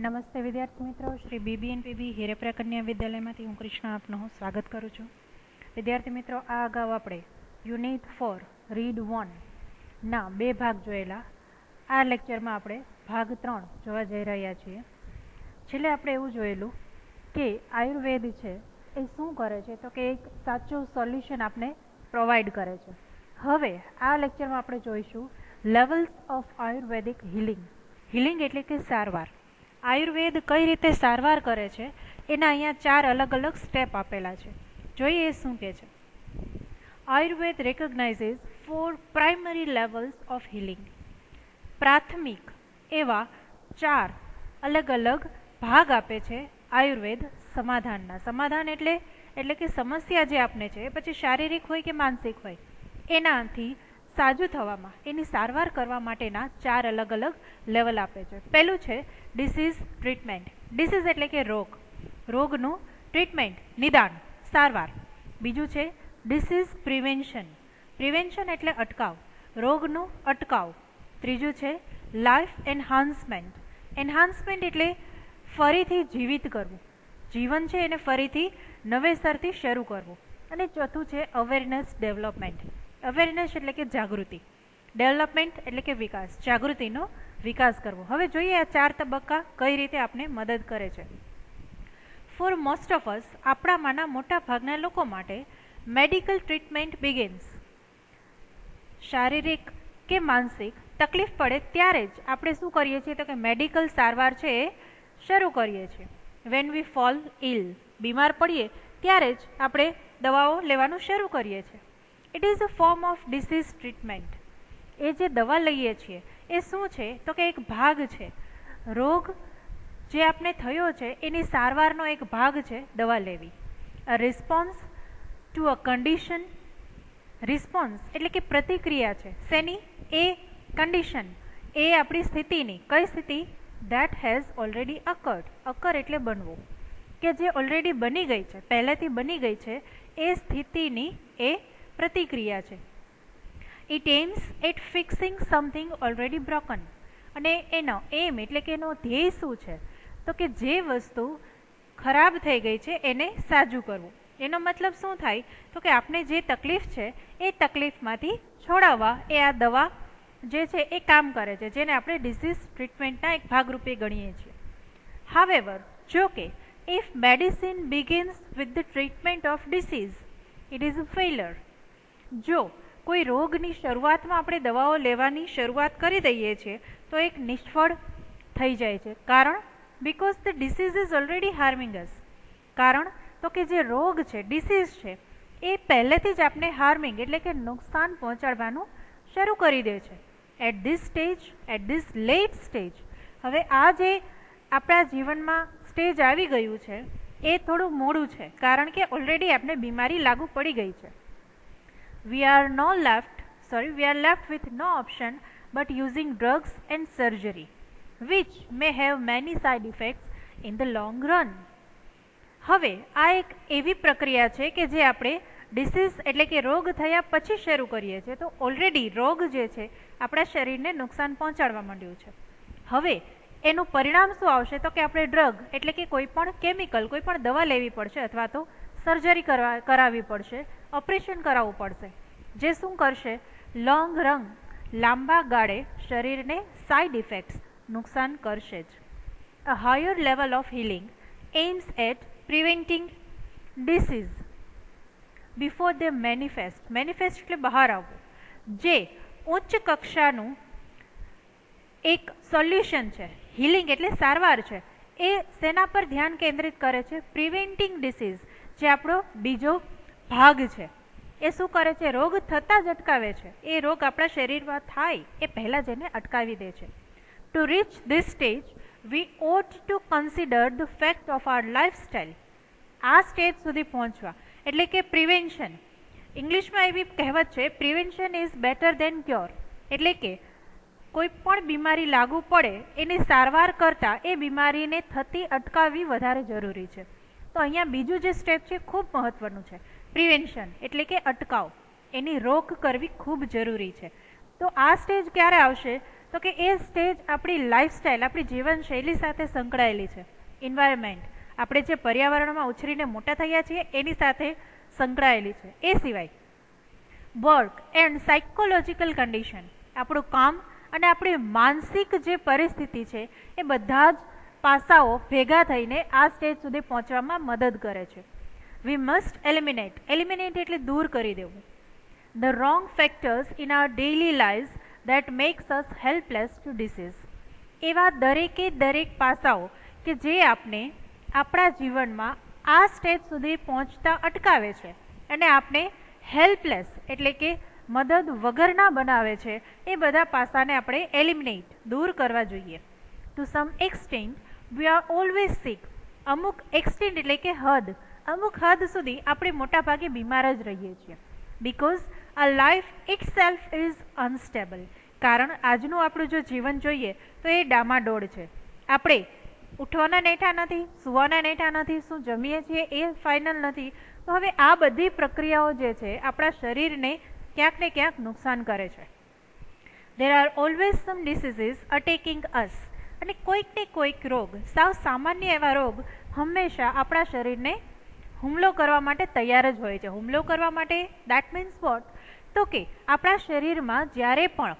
નમસ્તે વિદ્યાર્થી મિત્રો, શ્રી BBNPB હિરેપરા કન્યા વિદ્યાલયમાંથી હું કૃષ્ણા આપનું સ્વાગત કરું છું. વિદ્યાર્થી મિત્રો, આ અગાઉ આપણે યુનિટ 4 રીડ 1 ના 2 ભાગ જોયેલા. આ લેક્ચરમાં આપણે ભાગ 3 જોવા જઈ રહ્યા છીએ. છેલ્લે આપણે એવું જોયેલું કે આયુર્વેદ છે એ શું કરે છે, તો કે એક સાચું સોલ્યુશન આપણે પ્રોવાઈડ કરે છે. હવે આ લેક્ચરમાં આપણે જોઈશું levels of Ayurvedic healing. Healing એટલે કે સારવાર. આયુર્વેદ કઈ રીતે સારવાર કરે છે એના અહીંયા 4 અલગ અલગ સ્ટેપ આપેલા છે. જોઈએ એ શું કહે છે. Ayurveda recognises 4 primary levels of healing. પ્રાથમિક એવા 4 અલગ અલગ ભાગ આપે છે આયુર્વેદ સમાધાનના. સમાધાન એટલે કે સમસ્યા જે આપણે છે, પછી શારીરિક હોય કે માનસિક હોય, એનાથી સાજું થવામાં, એની સારવાર કરવા માટેના 4 અલગ અલગ લેવલ આપે છે. પહેલું છે ડિસીઝ ટ્રીટમેન્ટ. ડિસીઝ એટલે કે રોગ, રોગનું ટ્રીટમેન્ટ, નિદાન, સારવાર. બીજું છે ડિસીઝ પ્રિવેન્શન. પ્રિવેન્શન એટલે અટકાવ, રોગનું અટકાવ. ત્રીજું છે લાઈફ એન્હાન્સમેન્ટ. એન્હાન્સમેન્ટ એટલે ફરીથી જીવિત કરવું, જીવન છે એને ફરીથી નવેસરથી શરૂ કરવું. અને ચોથું છે અવેરનેસ ડેવલપમેન્ટ. અવેરનેસ એટલે કે જાગૃતિ, ડેવલપમેન્ટ એટલે કે વિકાસ, જાગૃતિનો વિકાસ કરવો. હવે જોઈએ આ 4 તબક્કા કઈ રીતે આપણે મદદ કરે છે. ફોર મોસ્ટ ઓફ અસ, આપણામાંના મોટા ભાગના લોકો માટે મેડિકલ ટ્રીટમેન્ટ બિગિન્સ. શારીરિક કે માનસિક તકલીફ પડે ત્યારે જ આપણે શું કરીએ છીએ, તો કે મેડિકલ સારવાર છે એ શરૂ કરીએ છીએ. વેન વી ફોલ ઇલ, બીમાર પડીએ ત્યારે જ આપણે દવાઓ લેવાનું શરૂ કરીએ છીએ. It is a form of disease treatment. એ જે દવા લઈએ છીએ એ શું છે, તો કે એક ભાગ છે, રોગ જે આપણે થયો છે એની સારવારનો એક ભાગ છે દવા લેવી. A response to a condition. Response એટલે કે પ્રતિક્રિયા છે શેની, એ કન્ડિશન, એ આપણી સ્થિતિની. કઈ સ્થિતિ? That has already અકર્ડ. અકર એટલે બનવું, કે જે ઓલરેડી બની ગઈ છે, પહેલેથી બની ગઈ છે, એ સ્થિતિની એ પ્રતિક્રિયા છે. It aims at fixing something already broken. અને એનો એમ એટલે કે એનો ધ્યેય શું છે, તો કે જે વસ્તુ ખરાબ થઈ ગઈ છે એને સાજું કરવું. એનો મતલબ શું થાય, તો કે આપણે જે તકલીફ છે એ તકલીફમાંથી છોડાવવા એ આ દવા જે છે એ કામ કરે છે, જેને આપણે ડિસીઝ ટ્રીટમેન્ટના એક ભાગરૂપે ગણીએ છીએ. હાવેવર, જો કે if medicine begins with the treatment of disease, it is a failure. જો કોઈ રોગની શરૂઆતમાં આપણે દવાઓ લેવાની શરૂઆત કરી દઈએ છીએ તો એક નિષ્ફળ થઈ જાય છે. કારણ? Because the disease is already harming us. કારણ તો કે જે રોગ છે, ડિસીઝ છે, એ પહેલેથી જ આપણે હાર્મિંગ એટલે કે નુકસાન પહોંચાડવાનું શરૂ કરી દે છે. At this stage, at this late stage. હવે આ જે આપણા જીવનમાં સ્ટેજ આવી ગયું છે એ થોડું મોડું છે, કારણ કે ઓલરેડી આપણે બીમારી લાગુ પડી ગઈ છે. We are left with no option but using drugs and surgery, which may have many side effects in the long run. હવે આ એક એવી પ્રક્રિયા છે કે જે આપણે ડિસીઝ એટલે કે રોગ થયા પછી શરૂ કરીએ છીએ, તો ઓલરેડી રોગ જે છે આપણા શરીરને નુકસાન પહોંચાડવા માંડ્યું છે. હવે એનું પરિણામ શું આવશે, તો કે આપણે ડ્રગ એટલે કે કોઈ પણ કેમિકલ, કોઈ પણ દવા લેવી પડશે, અથવા તો સર્જરી કરાવવી પડશે, ઓપરેશન કરાવવું પડશે, જે શું કરશે, લોંગ રન, લાંબા ગાળે શરીરને સાઇડ ઇફેક્ટ્સ, નુકસાન કરશે જ. A higher level of healing aims at preventing disease before they manifest. Manifest એટલે બહાર આવવું. જે ઉચ્ચ કક્ષાનું એક સોલ્યુશન છે, હિલિંગ એટલે સારવાર છે, એ શેના પર ધ્યાન કેન્દ્રિત કરે છે? પ્રિવેન્ટિંગ ડિસીઝ, જે આપણો બીજો ભાગ છે. એ શું કરે છે? રોગ થતાં જ અટકાવે છે. એ રોગ આપણા શરીરમાં થાય એ પહેલાં જ એને અટકાવી દે છે. To reach this stage we ought to consider the fact of our lifestyle. આ સ્ટેજ સુધી પહોંચવા એટલે કે પ્રિવેન્શન. ઇંગ્લિશમાં એવી કહેવત છે, prevention is better than cure. એટલે કે કોઈ પણ બીમારી લાગુ પડે એની સારવાર કરતાં એ બીમારીને થતી અટકાવવી વધારે જરૂરી છે. તો અહીંયા બીજું જે સ્ટેપ છે ખૂબ મહત્વનું છે, પ્રિવેન્શન એટલે કે અટકાવ, એની રોક કરવી ખૂબ જરૂરી છે. તો આ સ્ટેજ ક્યારે આવશે? તો કે એ સ્ટેજ આપણી લાઈફસ્ટાઈલ, આપણી જીવનશૈલી સાથે સંકળાયેલી છે. એન્વાયરમેન્ટ, આપણે જે પર્યાવરણમાં ઉછરીને મોટા થયા છીએ એની સાથે સંકળાયેલી છે. એ સિવાય વર્ક એન્ડ સાયકોલોજીકલ કન્ડિશન, આપણું કામ અને આપણી માનસિક જે પરિસ્થિતિ છે એ બધા જ પાસાઓ ભેગા થઈને આ સ્ટેજ સુધી પહોંચવામાં મદદ કરે છે. વી મસ્ટ એલિમિનેટ, એલિમિનેટ એટલે દૂર કરી દેવું, the wrong factors in our daily lives that makes us helpless to disease. એવા દરેકે દરેક પાસાઓ કે જે આપણે આપણા જીવનમાં આ સ્ટેજ સુધી પહોંચતા અટકાવે છે અને આપણે હેલ્પલેસ એટલે કે મદદ વગરના બનાવે છે, એ બધા પાસાને આપણે એલિમિનેટ, દૂર કરવા જોઈએ. To some extent we are always sick. અમુક એક્સટેન્ટ એટલે કે હદ, અમુક હદ સુધી આપણે મોટા ભાગે બીમાર જ રહીએ છીએ. બિકોઝ આ life it self is unstable. કારણ આજનું આપણું જો જીવન જોઈએ તો એ ડામાડોળ છે. આપણે ઉઠવાના નેઠા નથી, સુવાના નેઠા નથી, શું જમીએ છીએ એ ફાઇનલ નથી. તો હવે આ બધી પ્રક્રિયાઓ જે છે આપણા શરીરને ક્યાંક ને ક્યાંક નુકસાન કરે છે. There are always some diseases attacking us. અને કોઈક ને કોઈક રોગ, સાવ સામાન્ય એવા રોગ હંમેશા આપણા શરીરને હુમલો કરવા માટે તૈયાર જ હોય છે. હુમલો કરવા માટે દેટ મીન્સ વોટ? તો કે આપણા શરીરમાં જ્યારે પણ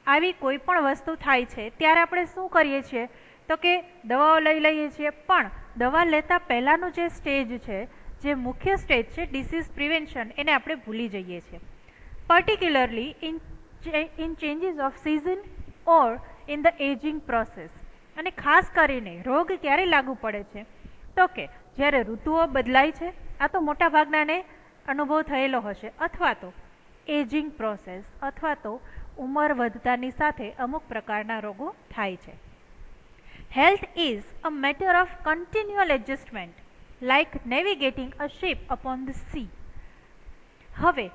આવી કોઈ પણ વસ્તુ થાય છે ત્યારે આપણે શું કરીએ છીએ? તો કે દવાઓ લઈ લઈએ છીએ. પણ દવા લેતા પહેલાંનું જે સ્ટેજ છે, જે મુખ્ય સ્ટેજ છે ડિસીઝ પ્રિવેન્શન, એને આપણે ભૂલી જઈએ છીએ. Particularly in changes off season or in the ageing process. અને ખાસ કરીને રોગ ક્યારે લાગુ પડે છે? તો કે જ્યારે ઋતુઓ બદલાય છે, આ તો મોટા ભાગનાને અનુભવ થયેલો હશે, અથવા તો એજિંગ પ્રોસેસ, અથવા તો ઉંમર વધતાની સાથે અમુક પ્રકારના રોગો થાય છે. Health is a matter of કન્ટિન્યુઅલ adjustment, like navigating a ship upon the sea. હવે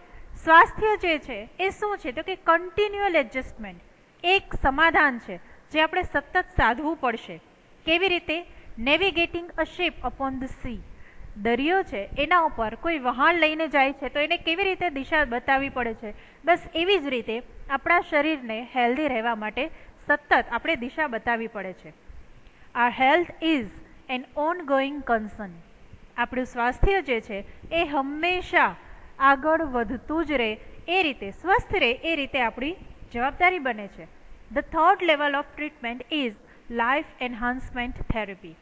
સ્વાસ્થ્ય જે છે એ શું છે? તો કે કન્ટિન્યુઅલ એડજસ્ટમેન્ટ, એક સમાધાન છે જે આપણે સતત સાધવું પડશે. કેવી રીતે? Navigating a ship upon the sea. દરિયો છે એના ઉપર કોઈ વહાણ લઈને જાય છે તો એને કેવી રીતે દિશા બતાવવી પડે છે? બસ એવી જ રીતે આપણા શરીરને હેલ્ધી રહેવા માટે સતત આપણે દિશા બતાવવી પડે છે. Our health is an ongoing concern. આપણું સ્વાસ્થ્ય જે છે એ હંમેશા આગળ વધતું જ રહે, એ રીતે સ્વસ્થ રહે, એ રીતે આપણી જવાબદારી બને છે. The third level of treatment is life enhancement therapy.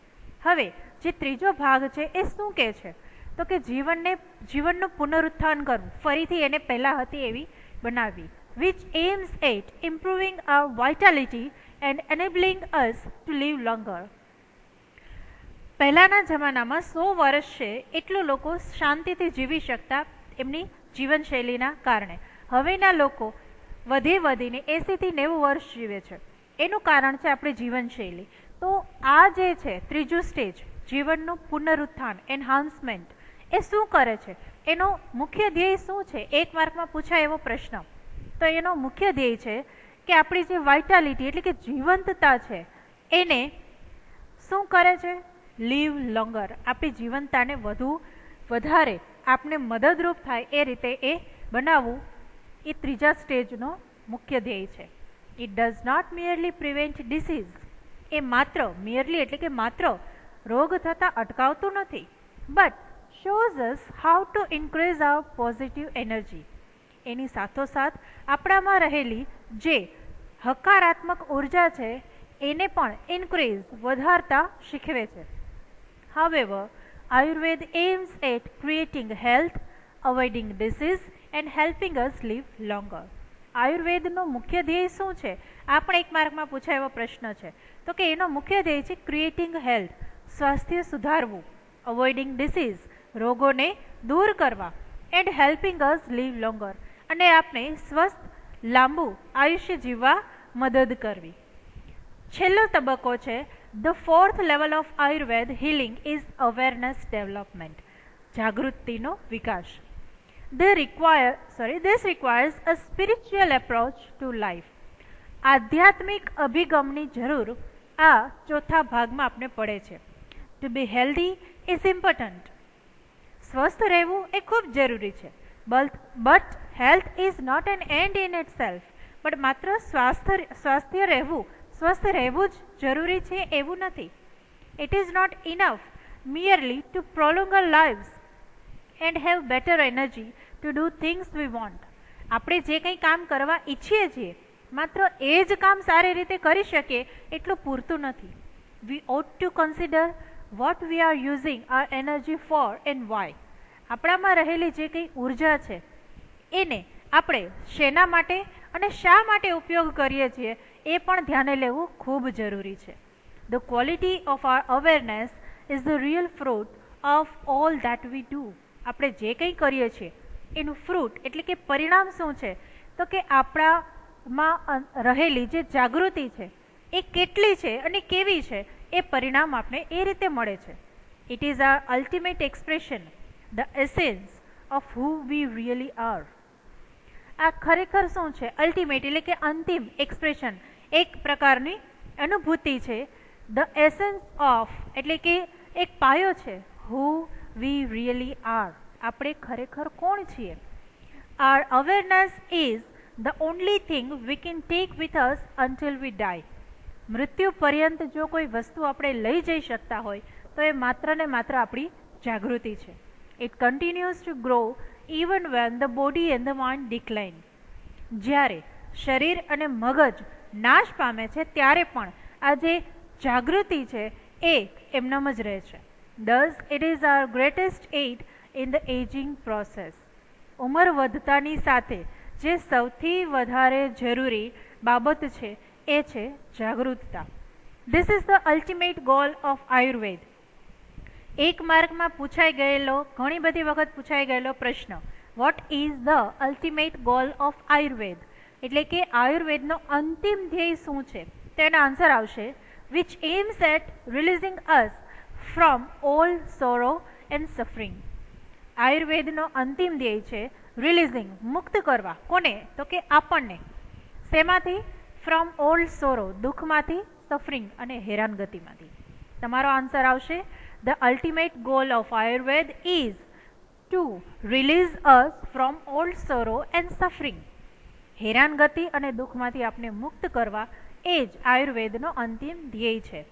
હવે જે ત્રીજો ભાગ છે એ શું કહે છે? તો કે જીવનનું પુનરુત્થાન કરવું, ફરીથી એને પહેલાં હતી એવી બનાવવી. Which aims at improving our vitality and enabling us to live longer. પહેલાંના જમાનામાં 100 વર્ષ છે એટલું લોકો શાંતિથી જીવી શકતા એમની જીવનશૈલીના કારણે. હવેના લોકો વધીને 80 થી 90 વર્ષ જીવે છે. એનું કારણ છે આપણી જીવનશૈલી. તો આ જે છે ત્રીજું સ્ટેજ, જીવનનું પુનરુત્થાન, એન્હાન્સમેન્ટ, એ શું કરે છે? એનો મુખ્ય ધ્યેય શું છે? 1 માર્કમાં પૂછાય એવો પ્રશ્ન. તો એનો મુખ્ય ધ્યેય છે કે આપણી જે વાઇટાલિટી એટલે કે જીવંતતા છે એને શું કરે છે? લીવ લોંગર, આપણી જીવંતતાને વધારે આપને મદદરૂપ થાય એ રીતે એ બનાવવું, એ ત્રીજા સ્ટેજનો મુખ્ય ધ્યેય છે. It does not merely prevent disease. એ મિયરલી એટલે કે માત્ર રોગ થતાં અટકાવતું નથી, but shows us how to increase our positive energy. એની સાથોસાથ આપણામાં રહેલી જે હકારાત્મક ઉર્જા છે એને પણ ઇન્ક્રીઝ, વધારતા શીખવે છે. However, Ayurveda aims at creating health, avoiding disease and helping us live longer. આયુર્વેદનો મુખ્ય ધ્યેય શું છે? આ પણ 1 માર્કમાં પૂછાય એવો પ્રશ્ન છે. તો કે એનો મુખ્ય ધ્યેય છે ક્રિએટિંગ હેલ્થ, સ્વાસ્થ્ય સુધારવું, અવોઇડિંગ ડિસીઝ, રોગોને દૂર કરવા, and helping us live longer, અને આપણે સ્વસ્થ લાંબુ આયુષ્ય જીવવા મદદ કરવી. છેલ્લો તબક્કો છે the fourth level of Ayurveda healing is awareness development, જાગૃતિનો વિકાસ. This requires a spiritual approach to life. આધ્યાત્મિક અભિગમની જરૂર આ ચોથા ભાગમાં આપણે પડે છે. To be healthy is important. સ્વસ્થ રહેવું એ ખૂબ જરૂરી છે. But health is not an end in itself, પણ માત્ર સ્વસ્થ રહેવું જ જરૂરી છે એવું નથી. It is not enough merely to prolong our lives and have better energy to do things we want. આપણે જે કંઈ કામ કરવા ઈચ્છીએ છીએ માત્ર એ જ કામ સારી રીતે કરી શકીએ એટલું પૂરતું નથી. We ought to consider what we are using our energy for and why. આપણામાં રહેલી જે કંઈ ઉર્જા છે એને આપણે શેના માટે અને શા માટે ઉપયોગ કરીએ છીએ એ પણ ધ્યાને લેવું ખૂબ જરૂરી છે. The quality of our awareness is the real fruit of all that we do. આપણે જે કંઈ કરીએ છીએ એનું ફ્રૂટ એટલે કે પરિણામ શું છે તો કે આપણામાં રહેલી જે જાગૃતિ છે એ કેટલી છે અને કેવી છે એ પરિણામ આપણે એ રીતે મળે છે. It is our ultimate expression, the essence of who we really are. આ ખરેખર શું છે? અલ્ટિમેટ એટલે કે અંતિમ એક્સપ્રેશન, એક પ્રકારની અનુભૂતિ છે. ધ એસેન્સ ઓફ એટલે કે એક પાયો છે, હુ વી રિયલી આર, આપણે ખરેખર કોણ છીએ. Our awareness is the only thing we can take with us until we die. મૃત્યુ પર્યંત જો કોઈ વસ્તુ આપણે લઈ જઈ શકતા હોય તો એ માત્ર ને માત્ર આપણી જાગૃતિ છે. It continues two grow even when the body and the mind decline. જ્યારે શરીર અને મગજ નાશ પામે છે ત્યારે પણ આ જે જાગૃતિ છે એ એમનામ જ રહે છે. Thus it is our greatest aid in the aging process. ઉંમર વધતાની સાથે જે સૌથી વધારે જરૂરી બાબત છે એ છે જાગૃતતા. This is the ultimate goal of Ayurveda. એક માર્કમાં પૂછાઈ ગયેલો, ઘણી બધી વખત પૂછાઈ ગયેલો પ્રશ્ન, what is the ultimate goal of Ayurveda, એટલે કે આયુર્વેદનો અંતિમ ધ્યેય શું છે? તેનો આન્સર આવશે which aims at releasing us from all sorrow and suffering. આયુર્વેદનો અંતિમ ધ્યેય છે રિલીઝિંગ, મુક્ત કરવા. કોને? તો કે આપણને. શેમાંથી? ફ્રોમ ઓલ સોરો, દુઃખમાંથી, સફરિંગ અને હેરાનગતિમાંથી. તમારો આન્સર આવશે the ultimate goal of Ayurveda is to release us from all sorrow and suffering. હેરાનગતિ અને દુઃખમાંથી આપણે મુક્ત કરવા એ જ આયુર્વેદનો અંતિમ ધ્યેય છે.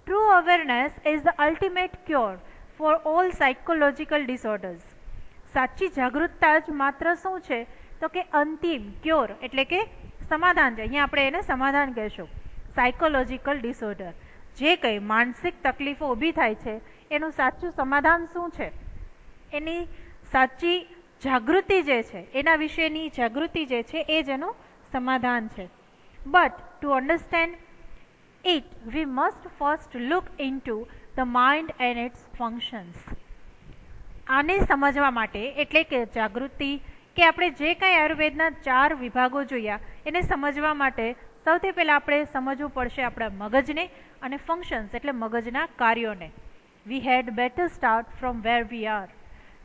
True awareness is the ultimate cure for all psychological disorders. સાચી જાગૃતતા જ માત્ર શું છે તો કે અંતિમ ક્યોર એટલે કે સમાધાન છે. અહીંયા આપણે એને સમાધાન કહેશું. સાયકોલોજીકલ ડિસઓર્ડર, જે કંઈ માનસિક તકલીફો ઊભી થાય છે એનું સાચું સમાધાન શું છે, એની સાચી જાગૃતિ જે છે, એના વિશેની જાગૃતિ જે છે એ જ એનું સમાધાન છે. But to understand it we must first look into the mind and its functions. આને સમજવા માટે એટલે કે જાગૃતિ કે આપણે જે કાંઈ આયુર્વેદના 4 વિભાગો જોયા એને સમજવા માટે સૌથી પહેલાં આપણે સમજવું પડશે આપણા મગજને અને ફંક્શન્સ એટલે મગજના કાર્યોને. We had better start from where we are.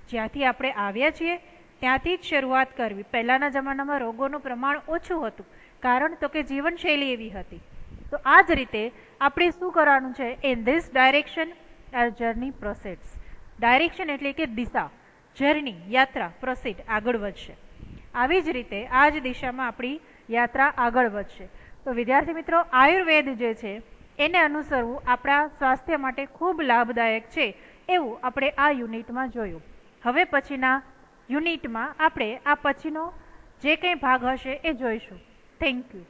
જ્યાંથી આપણે આવ્યા છીએ ત્યાંથી જ શરૂઆત કરવી. પહેલાંના જમાનામાં રોગોનું પ્રમાણ ઓછું હતું, કારણ તો કે જીવનશૈલી એવી હતી. તો આ જ રીતે આપણે શું કરવાનું છે? In this direction our journey proceeds. Direction એટલે કે દિશા, જર્ની યાત્રા, પ્રોસીડ આગળ વધશે. આવી જ રીતે આ જ દિશામાં આપણી યાત્રા આગળ વધશે. તો વિદ્યાર્થી મિત્રો, આયુર્વેદ જે છે એને અનુસરવું આપણા સ્વાસ્થ્ય માટે ખૂબ લાભદાયક છે એવું આપણે આ યુનિટમાં જોયું. હવે પછીના યુનિટમાં આપણે આ પછીનો જે કંઈ ભાગ હશે એ જોઈશું. Thank you.